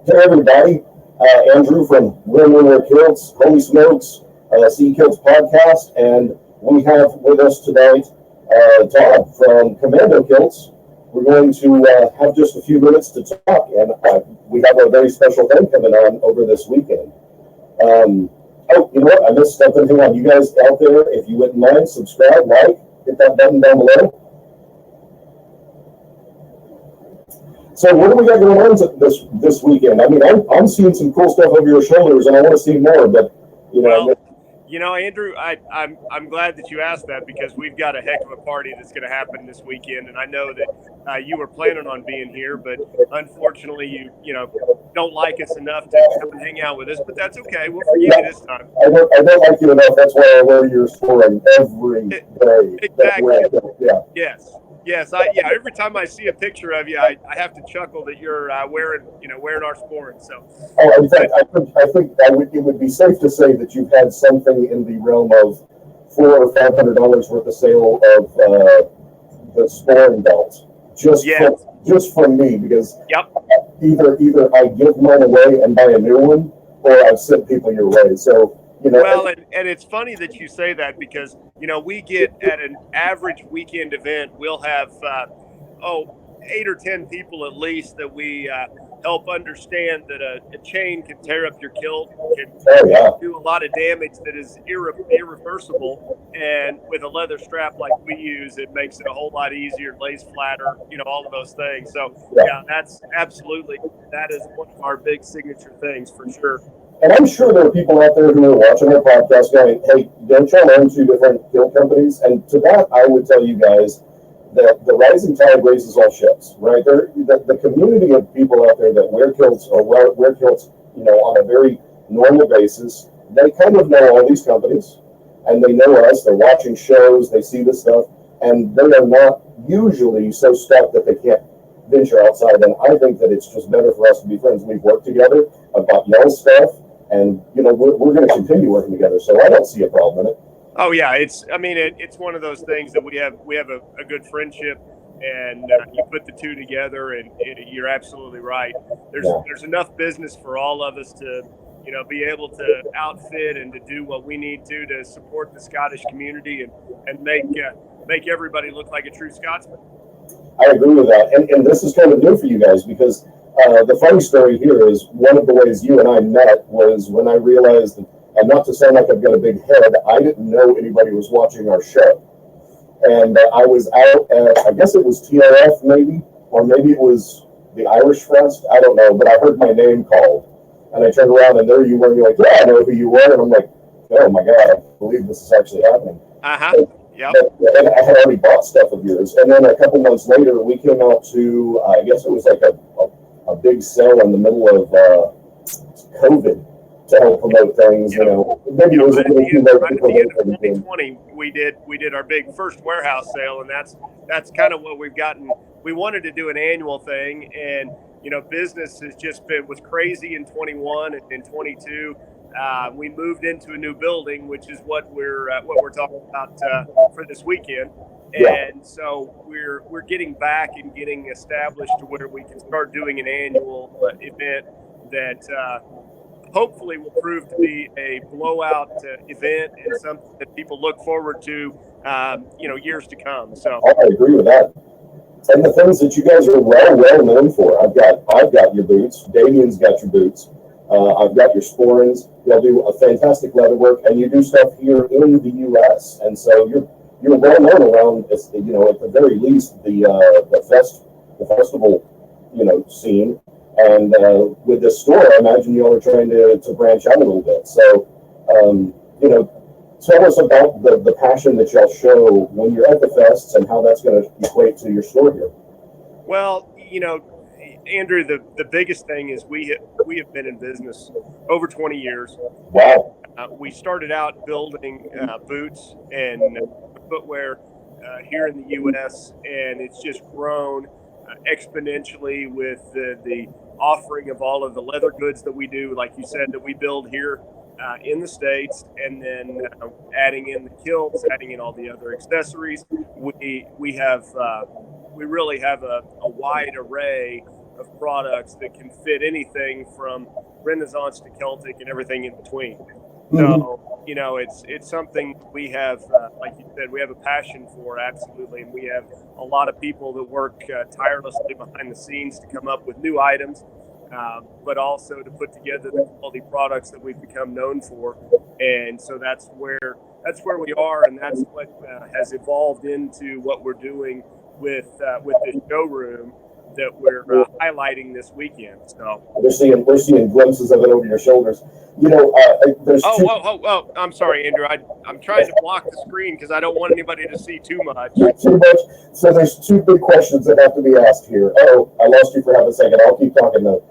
Hey everybody, Andrew from Kommando Kilts, Holy Smokes, Sea Kilts podcast, and we have with us tonight Todd from Kommando Kilts. We're going to have just a few minutes to talk, and we have a very special thing coming on over this weekend. Oh, you know what? I missed something. Hang on, you guys out there, if you wouldn't mind, subscribe, like, hit that button down below. So what do we got going on this weekend? I mean, I'm seeing some cool stuff over your shoulders, and I want to see more. But Andrew, I'm glad that you asked that, because we've got a heck of a party that's going to happen this weekend, and I know that you were planning on being here, but unfortunately you don't like us enough to come and hang out with us. But that's okay. We'll forgive you this time. I don't like you enough. That's why I wear your scoring every day. Exactly. Yes. Every time I see a picture of you, I have to chuckle that you're wearing our sports. So. Oh, in fact, I think it would be safe to say that you've had something in the realm of $400 or $500 worth of sale of the scoring belts just from me, because either I give mine away and buy a new one, or I've sent people your way. So. Well, and it's funny that you say that, because, we get at an average weekend event, we'll have, 8 or 10 people at least that we help understand that a chain can tear up your kilt, can do a lot of damage that is irreversible. And with a leather strap like we use, it makes it a whole lot easier, lays flatter, all of those things. So, that is one of our big signature things for sure. And I'm sure there are people out there who are watching our podcast going, hey, don't y'all own two different kilt companies? And to that, I would tell you guys that the rising tide raises all ships, right? The community of people out there that wear kilts or wear kilts, on a very normal basis, they kind of know all these companies, and they know us. They're watching shows, they see this stuff, and they are not usually so stuck that they can't venture outside. And I think that it's just better for us to be friends. We've worked together about y'all stuff. And we're going to continue working together, so I don't see a problem in it. Oh yeah, it's one of those things that we have a good friendship, and you put the two together, and you're absolutely right. There's enough business for all of us to be able to outfit and to do what we need to support the Scottish community and make everybody look like a true Scotsman. I agree with that, and this is kind of new for you guys, because. The funny story here is one of the ways you and I met was when I realized that, and not to sound like I've got a big head, I didn't know anybody was watching our show. And I was out at, I guess it was TRF maybe, or maybe it was the Irish Fest, I don't know, but I heard my name called. And I turned around and there you were, and you're like, yeah, I know who you were. And I'm like, oh my God, I believe this is actually happening. Yep. And I had already bought stuff of yours. And then a couple months later, we came out to, I guess it was like a big sale in the middle of COVID to help promote things. Maybe it was a little too late to promote everything. 2020, we did our big first warehouse sale, and that's kind of what we've gotten. We wanted to do an annual thing, and business has just was crazy in 21 and in 22. We moved into a new building, which is what we're talking about for this weekend. And so we're getting back and getting established to where we can start doing an annual event that hopefully will prove to be a blowout event and something that people look forward to, years to come. So I agree with that. And the things that you guys are well known for, I've got your boots. Damien's got your boots. I've got your sporings. You'll do a fantastic leather work, and you do stuff here in the U.S. And so you're well known around, at the very least, the festival, scene. And with this store, I imagine you all are trying to branch out a little bit. So, tell us about the passion that y'all show when you're at the fests and how that's going to equate to your store here. Well, Andrew, the biggest thing is we have been in business over 20 years. Wow. We started out building boots and footwear here in the U.S., and it's just grown exponentially with the offering of all of the leather goods that we do, like you said, that we build here in the States, and then adding in the kilts, adding in all the other accessories. We really have a wide array of products that can fit anything from Renaissance to Celtic and everything in between. So, you know, it's something we have, like you said, we have a passion for, absolutely. And we have a lot of people that work tirelessly behind the scenes to come up with new items, but also to put together the quality products that we've become known for. And so that's where we are, and that's what has evolved into what we're doing with this showroom that we're highlighting this weekend. So we're seeing glimpses of it over your shoulders. You know, there's oh! I'm sorry, Andrew. I'm trying to block the screen because I don't want anybody to see too much. Too much. So there's two big questions that have to be asked here. Oh, I lost you for half a second. I'll keep talking though.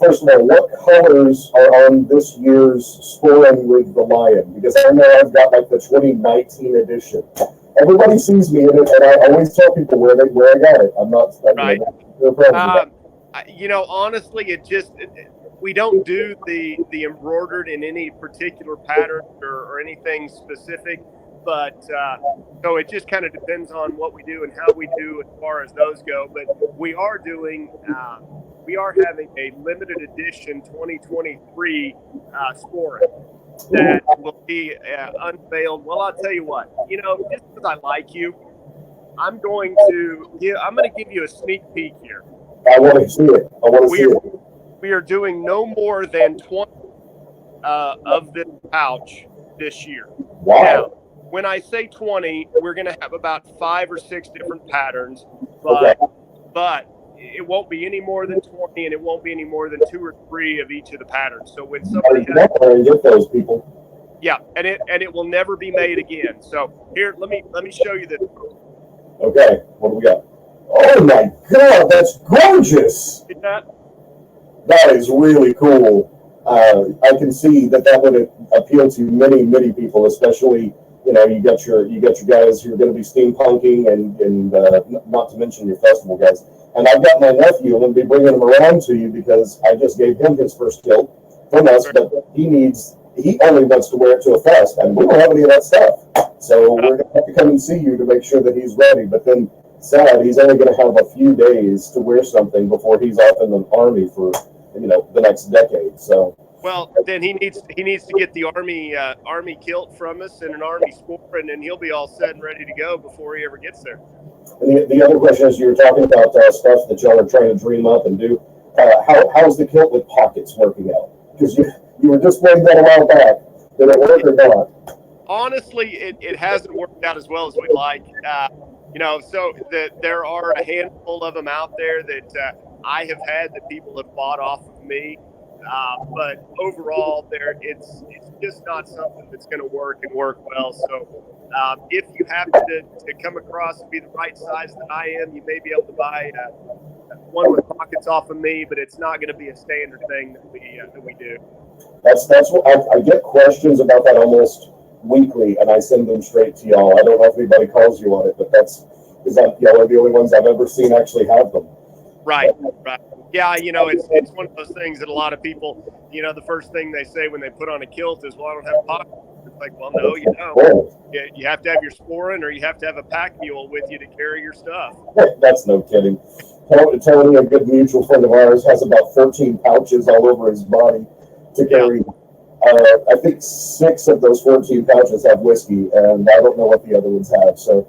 First of all, what colors are on this year's Sporin with the Lion? Because I know I've got like the 2019 edition. Everybody sees me in it, and I always tell people where I got it. I'm not right. You know, honestly, we don't do the embroidered in any particular pattern or anything specific, but so it just kind of depends on what we do and how we do as far as those go. But we are doing. We are having a limited edition 2023 Sporin that will be unveiled. Well, I'll tell you what. You know, just because I like you, I'm going to give you a sneak peek here. I want to see it. We are doing no more than 20 of this pouch this year. Wow. Now, when I say 20, we're going to have about 5 or 6 different patterns, but it won't be any more than 20, and it won't be any more than 2 or 3 of each of the patterns. So when somebody get those people. Yeah, and it will never be made again. So here, let me show you this. Okay, what do we got? Oh my God, that's gorgeous! That is really cool. I can see that would appeal to many people, especially, you know, you got your guys who are going to be steampunking and not to mention your festival guys. And I've got my nephew. I'm going to be bringing him around to you because I just gave him his first kilt from us, but he only wants to wear it to a fest, and we don't have any of that stuff. So we're going to have to come and see you to make sure that he's ready. But then, sad, he's only going to have a few days to wear something before he's off in the Army for, you know, the next decade. So. Well, then he needs to get the Army kilt from us and an Army Sporin, and he'll be all set and ready to go before he ever gets there. And the other question is, you were talking about stuff that y'all are trying to dream up and do. How's the kilt with pockets working out? Because you were just playing that a while back. Did it work or not? Honestly, it hasn't worked out as well as we'd like. You know, so there are a handful of them out there that I have had that people have bought off of me. But overall, it's just not something that's going to work well. So if you happen to come across and be the right size that I am, you may be able to buy one with pockets off of me, but it's not going to be a standard thing that we do. That's what I get questions about that almost weekly, and I send them straight to y'all. I don't know if anybody calls you on it, but that's because y'all are the only ones I've ever seen actually have them. Right. Yeah, you know, it's one of those things that a lot of people, you know, the first thing they say when they put on a kilt is, well, I don't have pockets. It's like, well, no, you don't. You have to have your Sporin, or you have to have a pack mule with you to carry your stuff. That's no kidding. Tony, a good mutual friend of ours, has about 13 pouches all over his body to carry. Yeah. I think 6 of those 14 pouches have whiskey, and I don't know what the other ones have. So,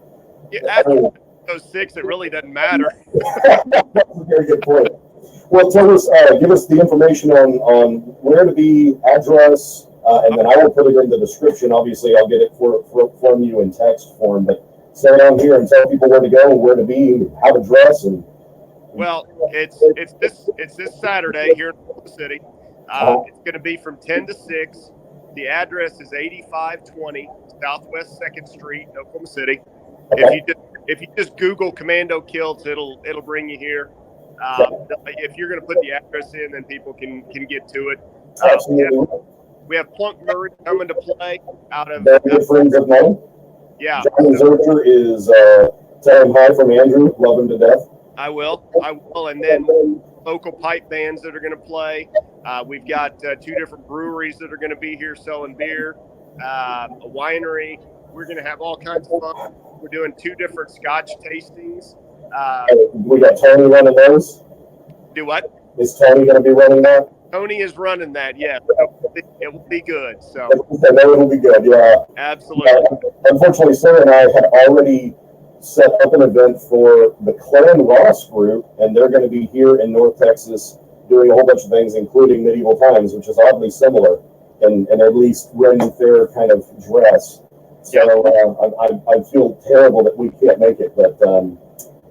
yeah, after those 6, it really doesn't matter. That's a very good point. Well, tell us, give us the information on where to be, address, and then I will put it in the description. Obviously, I'll get it from you in text form, but say it on here and tell people where to go, where to be, how to dress, and. Well, it's this Saturday here in Oklahoma City. It's going to be from 10 to 6. The address is 8520 Southwest 2nd Street, Oklahoma City. Okay. If you just Google Kommando Kilts, it'll bring you here. If you're going to put the address in, then people can get to it. We have Plunk Murray coming to play out of. Good friends of mine. Yeah. John Zercher is tell him hi from Andrew. Love him to death. I will. And then local pipe bands that are going to play. We've got 2 different breweries that are going to be here selling beer. A winery. We're going to have all kinds of fun. We're doing 2 different Scotch tastings. We got Tony running those. Do what? Is Tony going to be running that? Tony is running that. Yeah, it will be good. So I know it'll be good. Yeah. absolutely. Unfortunately, Sarah and I had already set up an event for the Clan Ross group, and they're going to be here in North Texas doing a whole bunch of things, including medieval times, which is oddly similar, and at least wearing their kind of dress. So I feel terrible that we can't make it, but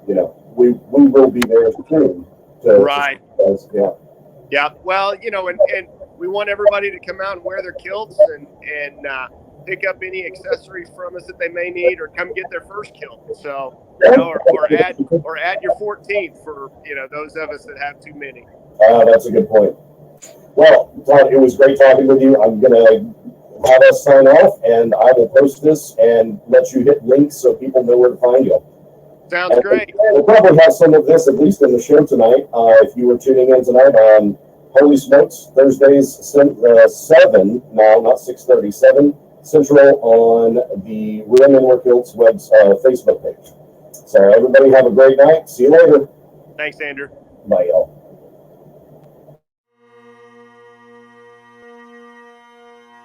you know, we will be there soon. Right. Yeah. Yeah. Well, you know, and we want everybody to come out and wear their kilts and pick up any accessories from us that they may need, or come get their first kilt. So, you know, or add your 14th for, you know, those of us that have too many. That's a good point. Well, Todd, it was great talking with you. I'm going to have us sign off, and I will post this and let you hit links so people know where to find you. Sounds great. We'll probably have some of this, at least in the show tonight, if you were tuning in tonight on Holy Smokes, Thursdays, 7, now, not 6:30, 7 Central on the Real Men Wear Kilts Facebook page. So everybody have a great night. See you later. Thanks, Andrew. Bye, y'all.